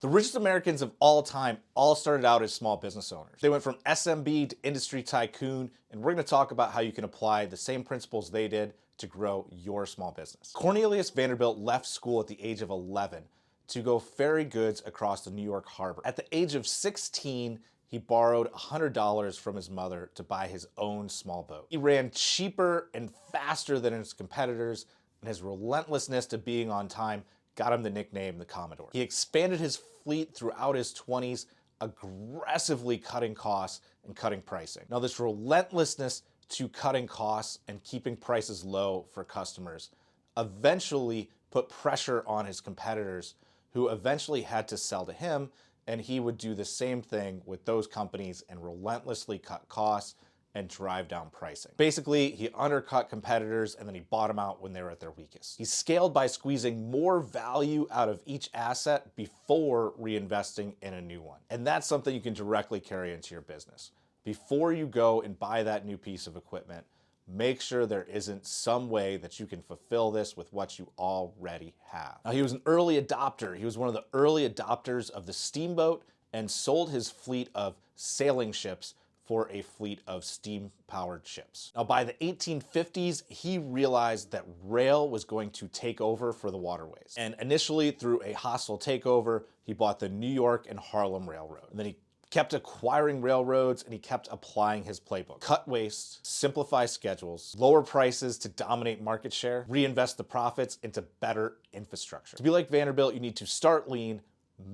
The richest Americans of all time all started out as small business owners. They went from SMB to industry tycoon, and we're going to talk about how you can apply the same principles they did to grow your small business. Cornelius Vanderbilt left school at the age of 11 to go ferry goods across the New York harbor. At the age of 16, he borrowed $100 from his mother to buy his own small boat. He ran cheaper and faster than his competitors, and his relentlessness to being on time got him the nickname the Commodore. He expanded his fleet throughout his 20s, aggressively cutting costs and cutting pricing. Now, this relentlessness to cutting costs and keeping prices low for customers eventually put pressure on his competitors, who eventually had to sell to him, and he would do the same thing with those companies and relentlessly cut costs and drive down pricing. Basically, he undercut competitors and then he bought them out when they were at their weakest. He scaled by squeezing more value out of each asset before reinvesting in a new one. And that's something you can directly carry into your business. Before you go and buy that new piece of equipment, make sure there isn't some way that you can fulfill this with what you already have. Now, he was an early adopter. He was one of the early adopters of the steamboat and sold his fleet of sailing ships for a fleet of steam-powered ships. Now, by the 1850s, he realized that rail was going to take over for the waterways. And initially, through a hostile takeover, he bought the New York and Harlem Railroad. And then he kept acquiring railroads, and he kept applying his playbook. Cut waste, simplify schedules, lower prices to dominate market share, reinvest the profits into better infrastructure. To be like Vanderbilt, you need to start lean,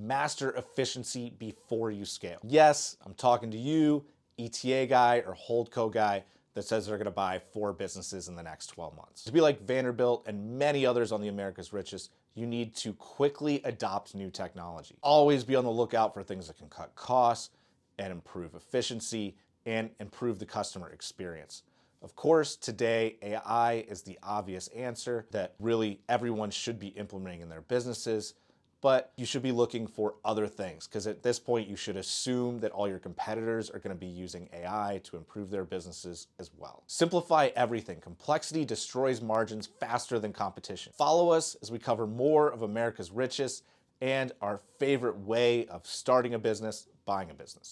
master efficiency before you scale. Yes, I'm talking to you, ETA guy or HoldCo guy that says they're going to buy 4 businesses in the next 12 months. To be like Vanderbilt and many others on the America's Richest, you need to quickly adopt new technology. Always be on the lookout for things that can cut costs and improve efficiency and improve the customer experience. Of course, today, AI is the obvious answer that really everyone should be implementing in their businesses, but you should be looking for other things, because at this point, you should assume that all your competitors are going to be using AI to improve their businesses as well. Simplify everything. Complexity destroys margins faster than competition. Follow us as we cover more of America's Richest and our favorite way of starting a business, buying a business.